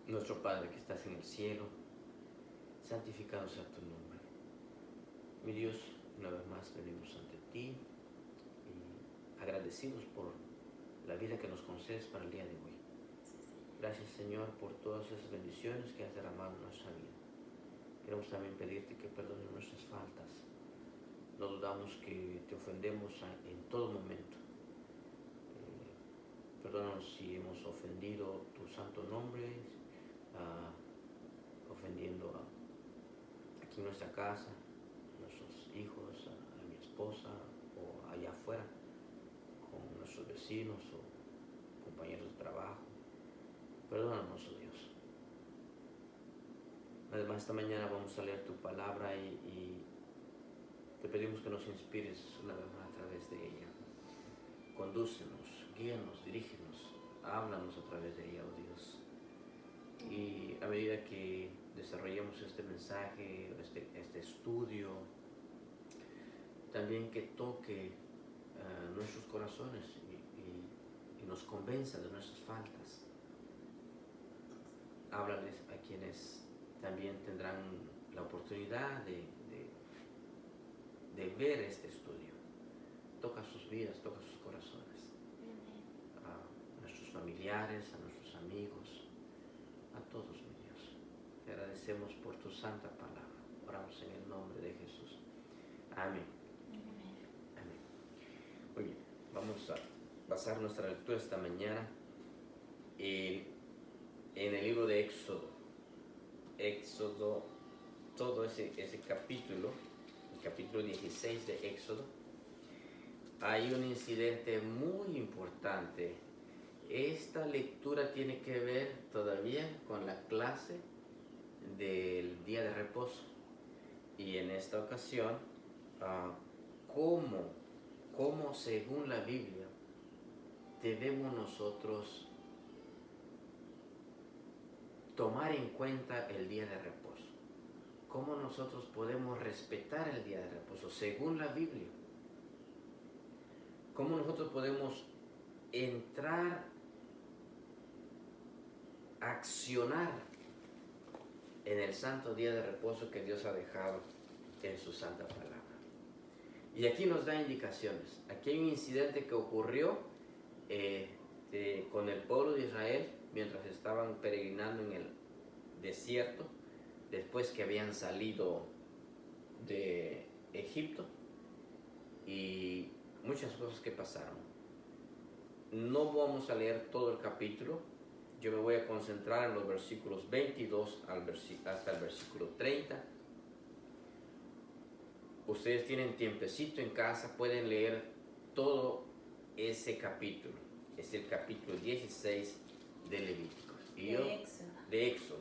Nuestro Padre que estás en el cielo, santificado sea tu nombre. Mi Dios, una vez más venimos ante ti y agradecidos por la vida que nos concedes para el día de hoy. Gracias, Señor, por todas esas bendiciones que has derramado en nuestra vida. Queremos también pedirte que perdones nuestras faltas. No dudamos que te ofendemos en todo momento. Perdónanos si hemos ofendido tu santo nombre, ofendiendo aquí en nuestra casa, a nuestros hijos, a mi esposa o allá afuera, con nuestros vecinos o compañeros de trabajo. Perdónanos, oh Dios. Además, esta mañana vamos a leer tu palabra y te pedimos que nos inspires una vez más a través de ella. Condúcenos, guíanos, dirígenos, háblanos a través de ella, oh Dios. Y a medida que desarrollemos este mensaje, este estudio, también que toque nuestros corazones y nos convenza de nuestras faltas. Háblales a quienes también tendrán la oportunidad de ver este estudio. Toca sus vidas, toca sus corazones. A nuestros familiares, a nuestros amigos, a todos, mi Dios. Te agradecemos por tu santa palabra. Oramos en el nombre de Jesús. Amén. Amén. Muy bien, vamos a basar nuestra lectura esta mañana en el libro de Éxodo. Éxodo, todo ese capítulo, el capítulo 16 de Éxodo, hay un incidente muy importante. Esta lectura tiene que ver todavía con la clase del día de reposo. Y en esta ocasión, cómo según la Biblia debemos nosotros tomar en cuenta el día de reposo. Cómo nosotros podemos respetar el día de reposo según la Biblia. Cómo nosotros podemos entrar, accionar en el santo día de reposo que Dios ha dejado en su santa palabra. Y aquí nos da indicaciones. Aquí hay un incidente que ocurrió con el pueblo de Israel mientras estaban peregrinando en el desierto, después que habían salido de Egipto, y muchas cosas que pasaron. No vamos a leer todo el capítulo. Yo me voy a concentrar en los versículos 22 hasta el versículo 30. Ustedes tienen tiempecito en casa, pueden leer todo ese capítulo. Es el capítulo 16 de Levíticos. De Éxodo.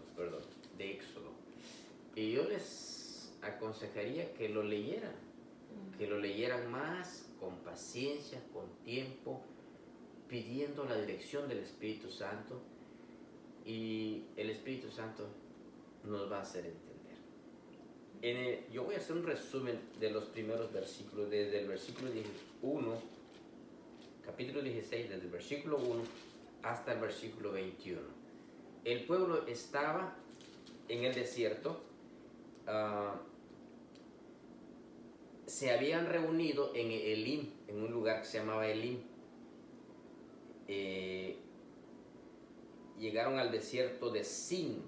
Y yo les aconsejaría que lo leyeran más, con paciencia, con tiempo, pidiendo la dirección del Espíritu Santo, y el Espíritu Santo nos va a hacer entender. Yo voy a hacer un resumen de los primeros versículos, desde el versículo 1, capítulo 16, desde el versículo 1 hasta el versículo 21. El pueblo estaba en el desierto, se habían reunido en Elim, en un lugar que se llamaba Elim. Llegaron al desierto de Sin,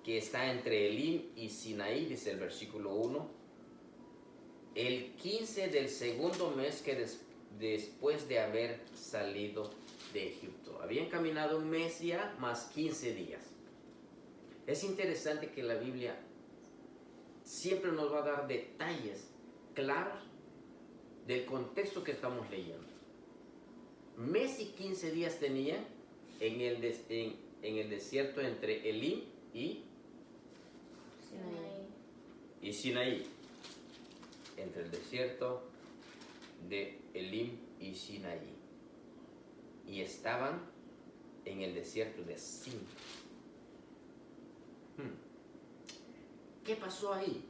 que está entre Elim y Sinaí, dice el versículo 1, el 15 del segundo mes que después de haber salido de Egipto. Habían caminado un mes ya, más 15 días. Es interesante que la Biblia siempre nos va a dar detalles claros del contexto que estamos leyendo. Mes y 15 días tenían en el desierto entre Elim y Sinaí. Entre el desierto de Elim y Sinaí. Y estaban en el desierto de Sin. ¿Qué pasó ahí?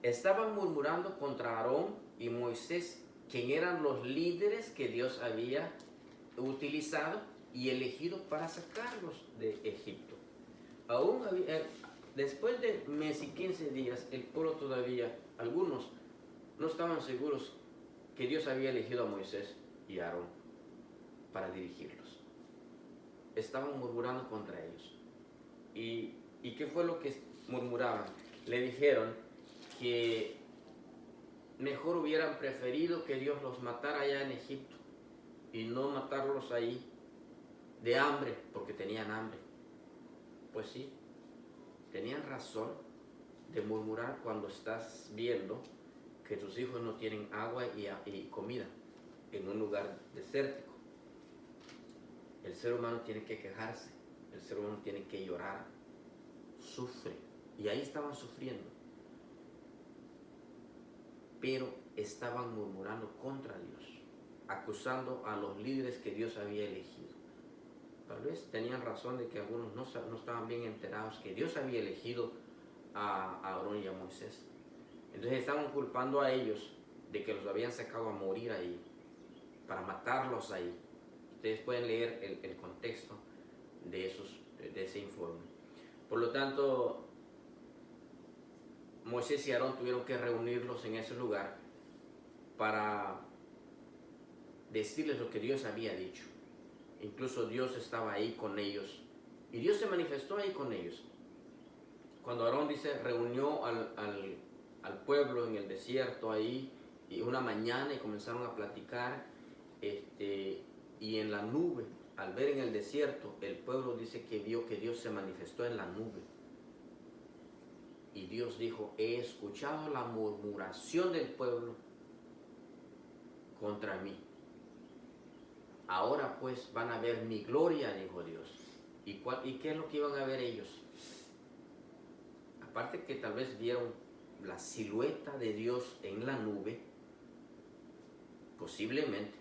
Estaban murmurando contra Aarón y Moisés, quien eran los líderes que Dios había utilizado y elegido para sacarlos de Egipto. Aún después de mes y 15 días, el pueblo todavía, algunos no estaban seguros que Dios había elegido a Moisés y a Aarón para dirigirlos. Estaban murmurando contra ellos. ¿Y qué fue lo que murmuraban? Le dijeron que mejor hubieran preferido que Dios los matara allá en Egipto y no matarlos ahí de hambre, porque tenían hambre. Pues sí, tenían razón de murmurar cuando estás viendo que tus hijos no tienen agua y comida en un lugar desértico. El ser humano tiene que quejarse, el ser humano tiene que llorar, sufre, y ahí estaban sufriendo, pero estaban murmurando contra Dios, acusando a los líderes que Dios había elegido. Tal vez tenían razón de que algunos no estaban bien enterados que Dios había elegido a Aarón y a Moisés. Entonces estaban culpando a ellos de que los habían sacado a morir ahí, para matarlos ahí. Ustedes pueden leer el contexto de ese informe. Por lo tanto, Moisés y Aarón tuvieron que reunirlos en ese lugar para decirles lo que Dios había dicho. Incluso Dios estaba ahí con ellos y Dios se manifestó ahí con ellos. Cuando Aarón reunió al pueblo en el desierto ahí, y una mañana, y comenzaron a platicar, y en la nube, al ver en el desierto, el pueblo dice que vio que Dios se manifestó en la nube. Y Dios dijo: he escuchado la murmuración del pueblo contra mí. Ahora pues van a ver mi gloria, dijo Dios. ¿Y qué es lo que iban a ver ellos? Aparte que tal vez vieron la silueta de Dios en la nube, posiblemente,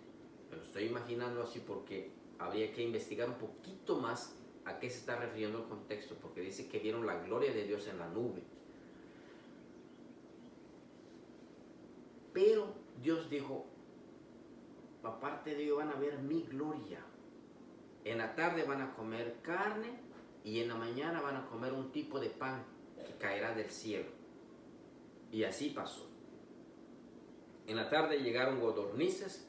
me lo estoy imaginando así porque habría que investigar un poquito más a qué se está refiriendo el contexto, porque dice que vieron la gloria de Dios en la nube. Pero Dios dijo: aparte de ello van a ver mi gloria. En la tarde van a comer carne y en la mañana van a comer un tipo de pan que caerá del cielo. Y así pasó. En la tarde llegaron codornices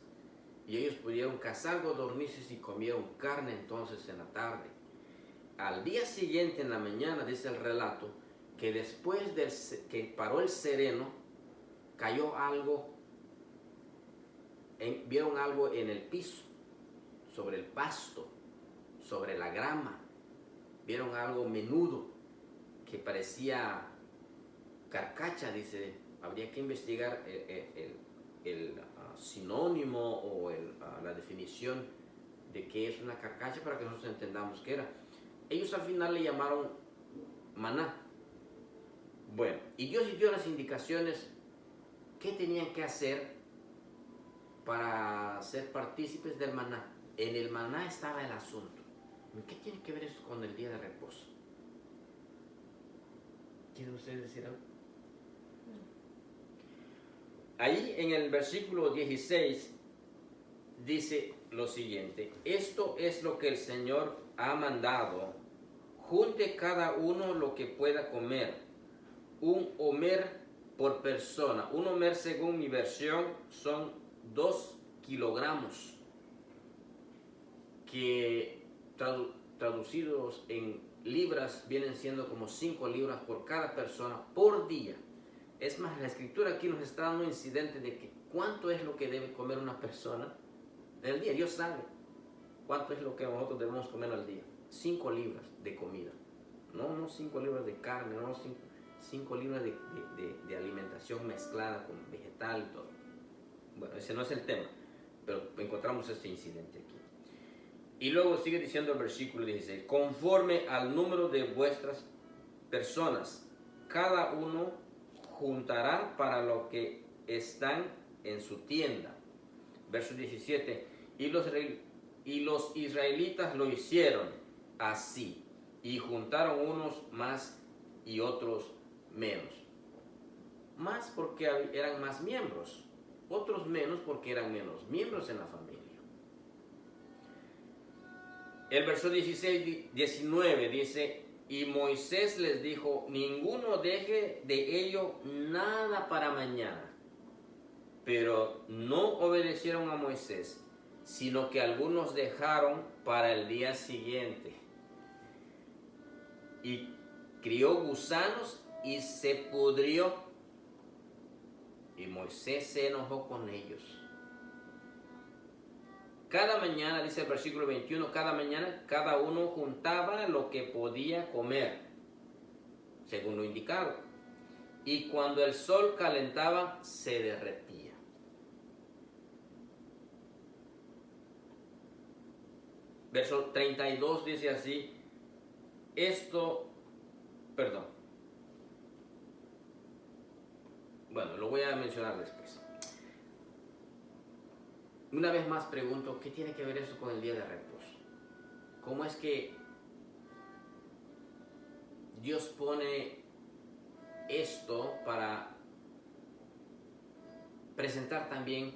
y ellos pudieron cazar codornices y comieron carne entonces en la tarde. Al día siguiente, en la mañana, dice el relato, que después que paró el sereno, cayó algo, vieron algo en el piso, sobre el pasto, sobre la grama. Vieron algo menudo que parecía carcacha, dice. Habría que investigar el sinónimo o la definición de qué es una carcacha para que nosotros entendamos qué era. Ellos al final le llamaron maná. Bueno, y Dios les dio las indicaciones qué tenían que hacer para ser partícipes del maná. En el maná estaba el asunto. ¿Qué tiene que ver esto con el día de reposo? ¿Quieren ustedes decir algo? Ahí en el versículo 16 dice lo siguiente: esto es lo que el Señor ha mandado, junte cada uno lo que pueda comer, un homer por persona. Un homer, según mi versión, son 2 kilogramos, que traducidos en libras vienen siendo como 5 libras por cada persona por día. Es más, la escritura aquí nos está dando un incidente de que cuánto es lo que debe comer una persona en el día. Dios sabe cuánto es lo que nosotros debemos comer al día. 5 libras de comida. No 5 libras de carne, no 5 libras de alimentación mezclada con vegetal y todo. Bueno, ese no es el tema, pero encontramos este incidente aquí. Y luego sigue diciendo el versículo 16: conforme al número de vuestras personas, cada uno juntará para lo que están en su tienda. Verso 17: y los israelitas lo hicieron así, y juntaron unos más y otros menos. Más porque eran más miembros, otros menos porque eran menos miembros en la familia. El verso 19 dice, y Moisés les dijo, ninguno deje de ello nada para mañana. Pero no obedecieron a Moisés, sino que algunos dejaron para el día siguiente. Y crió gusanos y se pudrió. Y Moisés se enojó con ellos. Cada mañana, dice el versículo 21, cada mañana cada uno juntaba lo que podía comer, según lo indicado. Y cuando el sol calentaba, se derretía. Verso 32 dice así, bueno, lo voy a mencionar después. Una vez más pregunto, ¿qué tiene que ver eso con el día de reposo? ¿Cómo es que Dios pone esto para presentar también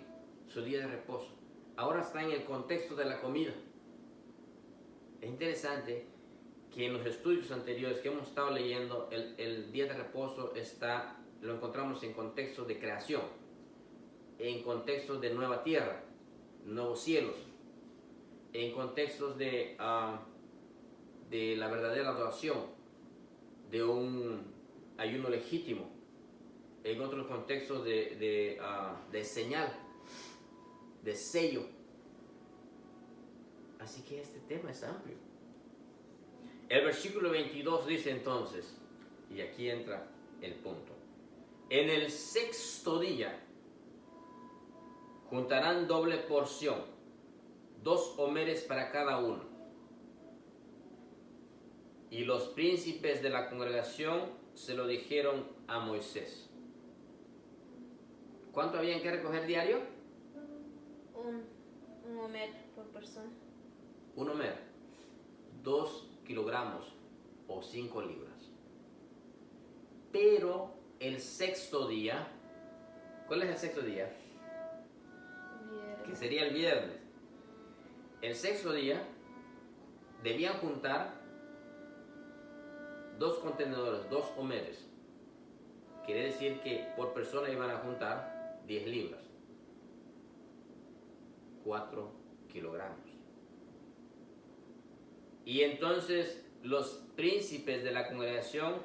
su día de reposo? Ahora está en el contexto de la comida. Es interesante que en los estudios anteriores que hemos estado leyendo, el día de reposo lo encontramos en contexto de creación, en contextos de nueva tierra, nuevos cielos, en contextos de la verdadera adoración, de un ayuno legítimo, en otros contextos de señal, de sello. Así que este tema es amplio. El versículo 22 dice entonces, y aquí entra el punto, en el sexto día juntarán doble porción, 2 homeres para cada uno. Y los príncipes de la congregación se lo dijeron a Moisés. ¿Cuánto habían que recoger diario? Un homer por persona. Un homer, 2 kilogramos o 5 libras. Pero el sexto día, ¿cuál es el sexto día? Viernes. Que sería el viernes. El sexto día debían juntar 2 contenedores, 2 homeres. Quiere decir que por persona iban a juntar 10 libras, 4 kilogramos. Y entonces los príncipes de la congregación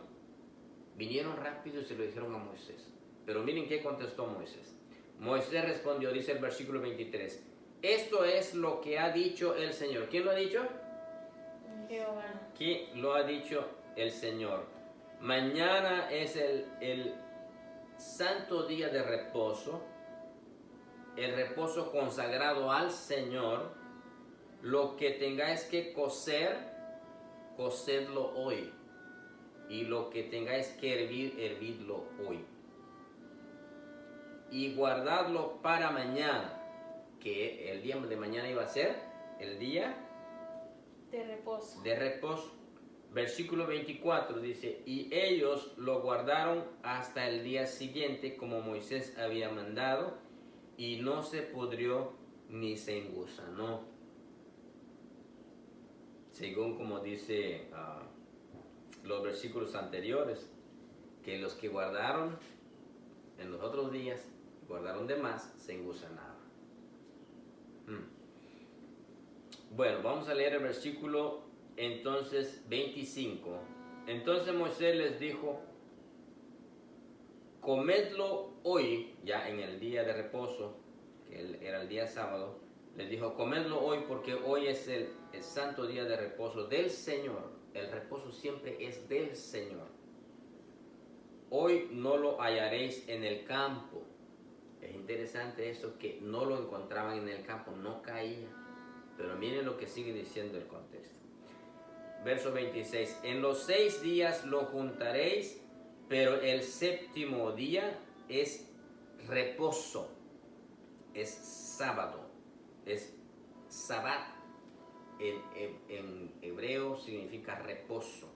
vinieron rápido y se lo dijeron a Moisés. Pero miren qué contestó Moisés. Moisés respondió, dice el versículo 23, esto es lo que ha dicho el Señor. ¿Quién lo ha dicho? Jehová. ¿Quién lo ha dicho? El Señor. Mañana es el santo día de reposo, el reposo consagrado al Señor. Lo que tengáis que cocer, cocedlo hoy. Y lo que tengáis que hervir, hervidlo hoy. Y guardadlo para mañana, que el día de mañana iba a ser el día De reposo. de reposo. Versículo 24 dice, y ellos lo guardaron hasta el día siguiente como Moisés había mandado, y no se pudrió ni se engusanó. Según como dice los versículos anteriores, que los que guardaron en los otros días, guardaron de más, se engusanaban. Bueno, vamos a leer el versículo entonces 25. Entonces Moisés les dijo, comedlo hoy, ya en el día de reposo, que era el día sábado, les dijo, comedlo hoy porque hoy es el santo día de reposo del Señor. El reposo siempre es del Señor. Hoy no lo hallaréis en el campo. Es interesante eso, que no lo encontraban en el campo, no caía. Pero miren lo que sigue diciendo el contexto. Verso 26. En los 6 días lo juntaréis, pero el séptimo día es reposo, es sábado, es sabbat. En hebreo significa reposo,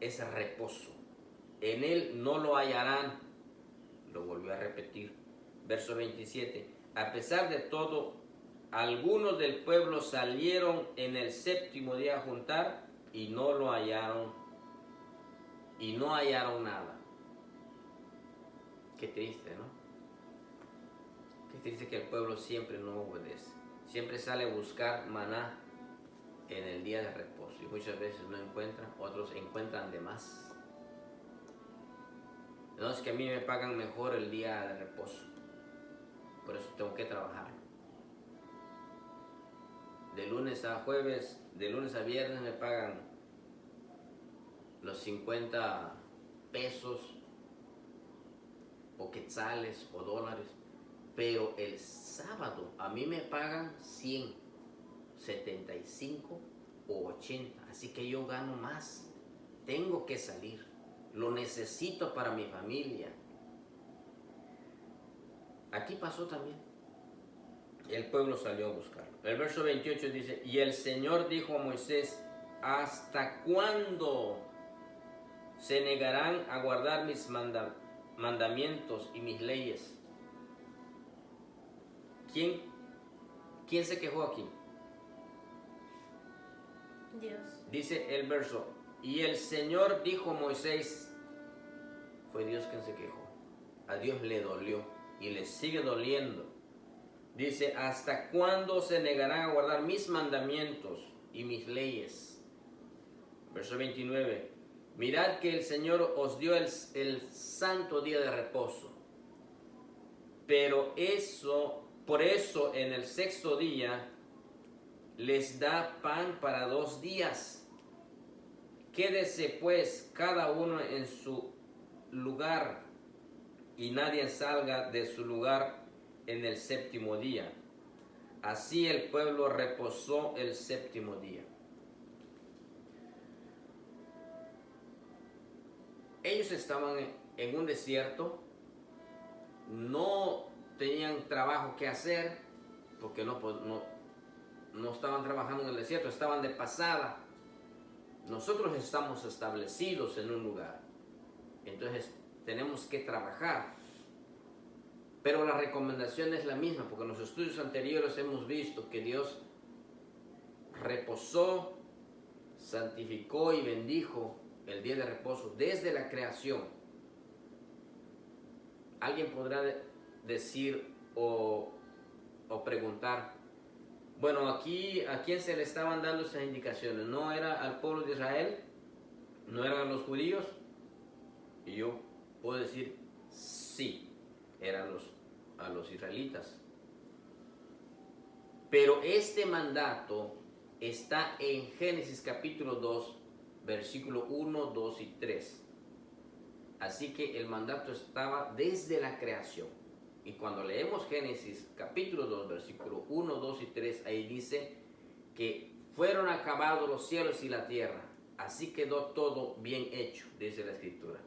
es reposo. En él no lo hallarán, lo volvió a repetir. Verso 27. A pesar de todo algunos del pueblo salieron en el séptimo día a juntar y no lo hallaron, y no hallaron nada. Qué triste, ¿no? Qué triste que el pueblo siempre no obedece. Siempre sale a buscar maná en el día de reposo y muchas veces no encuentran, otros encuentran de más. No, es que a mí me pagan mejor el día de reposo, por eso tengo que trabajar. De lunes a jueves, de lunes a viernes me pagan los 50 pesos o quetzales o dólares, pero el sábado a mí me pagan 100, 75 o 80, así que yo gano más. Tengo que salir, lo necesito para mi familia. Aquí pasó también. El pueblo salió a buscarlo. El verso 28 dice, y el Señor dijo a Moisés, ¿hasta cuándo se negarán a guardar mis mandamientos y mis leyes? ¿Quién se quejó aquí? Dios. Dice el verso, y el Señor dijo a Moisés, fue Dios quien se quejó. A Dios le dolió y le sigue doliendo. Dice, ¿hasta cuándo se negarán a guardar mis mandamientos y mis leyes? Verso 29, mirad que el Señor os dio el santo día de reposo, pero por eso en el sexto día les da pan para 2 días. Quédese pues cada uno en su lugar y nadie salga de su lugar en el séptimo día. Así el pueblo reposó el séptimo día. Ellos estaban en un desierto, no tenían trabajo que hacer, porque no estaban trabajando en el desierto, estaban de pasada. Nosotros estamos establecidos en un lugar, entonces tenemos que trabajar. Pero la recomendación es la misma, porque en los estudios anteriores hemos visto que Dios reposó, santificó y bendijo el día de reposo desde la creación. Alguien podrá decir o preguntar, bueno, aquí ¿a quién se le estaban dando esas indicaciones? ¿No era al pueblo de Israel? ¿No eran los judíos? Y yo puedo decir, sí, eran a los israelitas. Pero este mandato está en Génesis capítulo 2, versículo 1, 2 y 3. Así que el mandato estaba desde la creación. Y cuando leemos Génesis capítulo 2, versículo 1, 2 y 3, ahí dice que fueron acabados los cielos y la tierra. Así quedó todo bien hecho, dice la Escritura.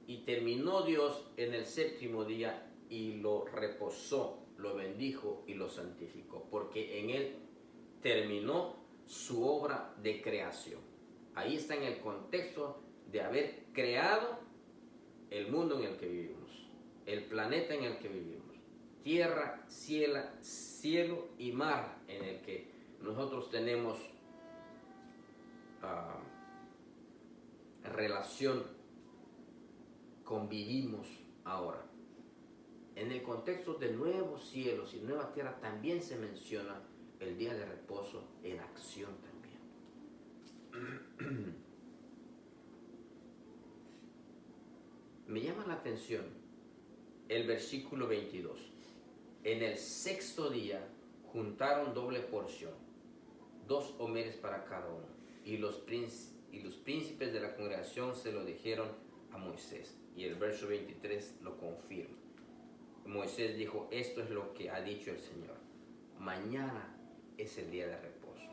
Y terminó Dios en el séptimo día y lo reposó, lo bendijo y lo santificó, porque en él terminó su obra de creación. Ahí está en el contexto de haber creado el mundo en el que vivimos, el planeta en el que vivimos, tierra, cielo y mar en el que nosotros tenemos relación, convivimos ahora. En el contexto de nuevos cielos y nueva tierra también se menciona el día de reposo en acción también. Me llama la atención el versículo 22. En el sexto día juntaron doble porción, 2 homeres para cada uno, y los príncipes de la congregación se lo dijeron a Moisés. Y el verso 23 lo confirma. Moisés dijo, esto es lo que ha dicho el Señor. Mañana es el día de reposo.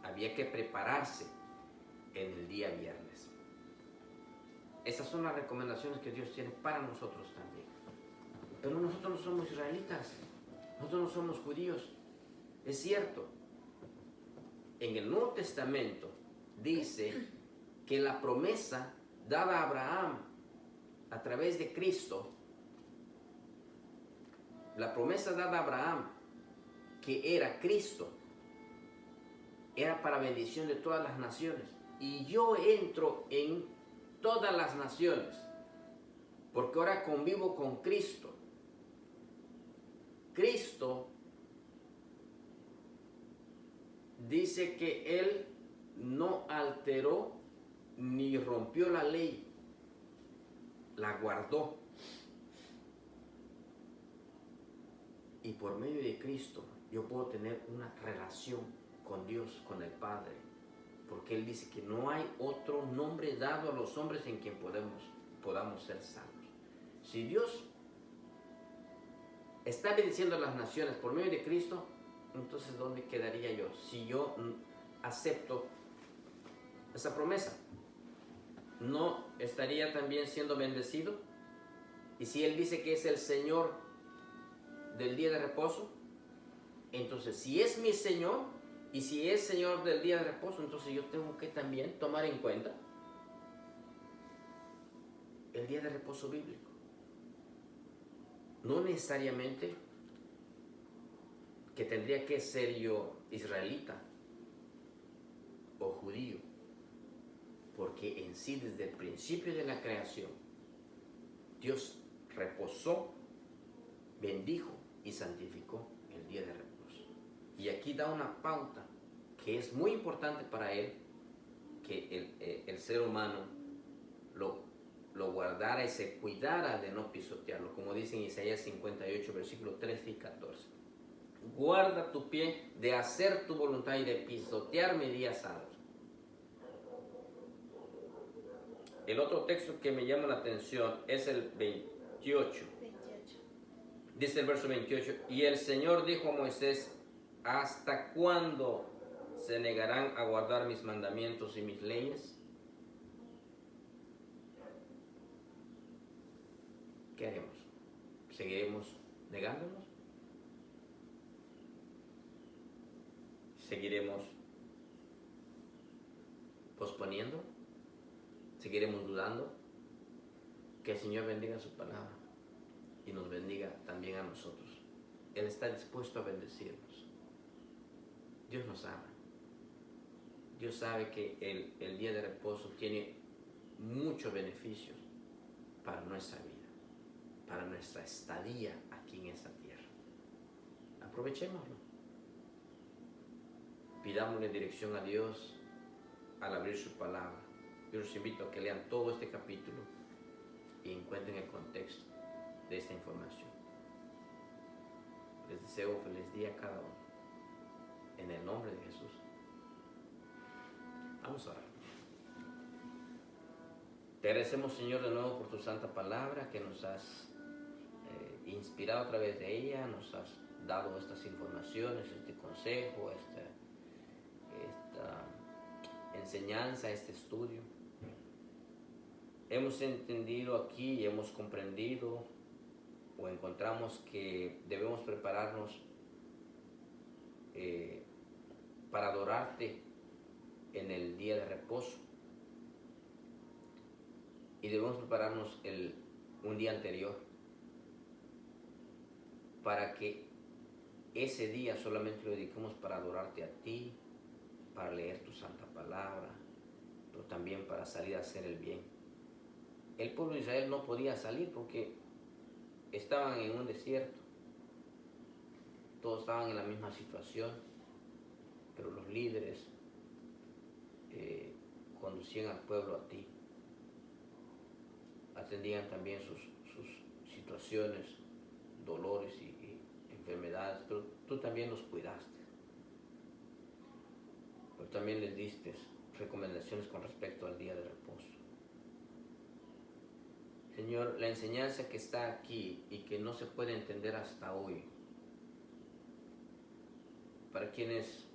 Había que prepararse en el día viernes. Esas son las recomendaciones que Dios tiene para nosotros también. Pero nosotros no somos israelitas, nosotros no somos judíos. Es cierto, en el Nuevo Testamento dice que la promesa dada a Abraham a través de Cristo, la promesa dada a Abraham, que era Cristo, era para bendición de todas las naciones. Y yo entro en todas las naciones, porque ahora convivo con Cristo. Cristo dice que Él no alteró ni rompió la ley, la guardó. Y por medio de Cristo yo puedo tener una relación con Dios, con el Padre, porque Él dice que no hay otro nombre dado a los hombres en quien podamos ser salvos. Si Dios está bendiciendo a las naciones por medio de Cristo, entonces ¿dónde quedaría yo si yo acepto esa promesa? ¿No estaría también siendo bendecido? Y si Él dice que es el Señor del día de reposo, entonces si es mi Señor y si es Señor del día de reposo, entonces yo tengo que también tomar en cuenta el día de reposo bíblico. No necesariamente que tendría que ser yo israelita o judío, porque en sí desde el principio de la creación Dios reposó, bendijo y santificó el día de reposo. Y aquí da una pauta que es muy importante para Él, que el ser humano lo guardara y se cuidara de no pisotearlo, como dice en Isaías 58, versículos 13 y 14. Guarda tu pie de hacer tu voluntad y de pisotear mi día santo. El otro texto que me llama la atención es el 28. Dice el verso 28, y el Señor dijo a Moisés, ¿hasta cuándo se negarán a guardar mis mandamientos y mis leyes? ¿Qué haremos? ¿Seguiremos negándonos? ¿Seguiremos posponiendo? ¿Seguiremos dudando? Que el Señor bendiga su palabra y nos bendiga también a nosotros. Él está dispuesto a bendecirnos. Dios nos ama. Dios sabe que el día de reposo tiene muchos beneficios para nuestra vida, para nuestra estadía aquí en esta tierra. Aprovechémoslo. Pidámosle dirección a Dios al abrir su palabra. Yo los invito a que lean todo este capítulo y encuentren el contexto de esta información. Les deseo un feliz día a cada uno. En el nombre de Jesús. Vamos a orar. Te agradecemos, Señor, de nuevo por tu santa palabra, que nos has inspirado a través de ella, nos has dado estas informaciones, este consejo, esta enseñanza, este estudio. Hemos entendido aquí y hemos comprendido o encontramos que debemos prepararnos para adorarte en el día de reposo, y debemos prepararnos un día anterior para que ese día solamente lo dediquemos para adorarte a ti, para leer tu santa palabra, pero también para salir a hacer el bien. El pueblo de Israel no podía salir porque estaban en un desierto, todos estaban en la misma situación, pero los líderes conducían al pueblo a ti, atendían también sus situaciones, dolores y enfermedades, pero tú también los cuidaste, pero también les diste recomendaciones con respecto al día de reposo. Señor, la enseñanza que está aquí y que no se puede entender hasta hoy, para quienes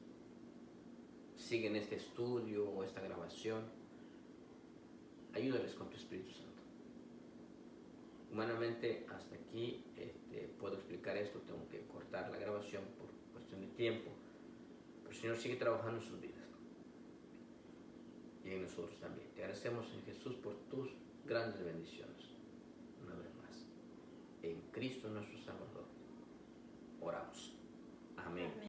siguen este estudio o esta grabación, ayúdales con tu Espíritu Santo. Humanamente hasta aquí puedo explicar esto, tengo que cortar la grabación por cuestión de tiempo, pero el Señor sigue trabajando en sus vidas y en nosotros también. Te agradecemos en Jesús por tus grandes bendiciones, una vez más, en Cristo nuestro Salvador. oramos. Amén. Amén.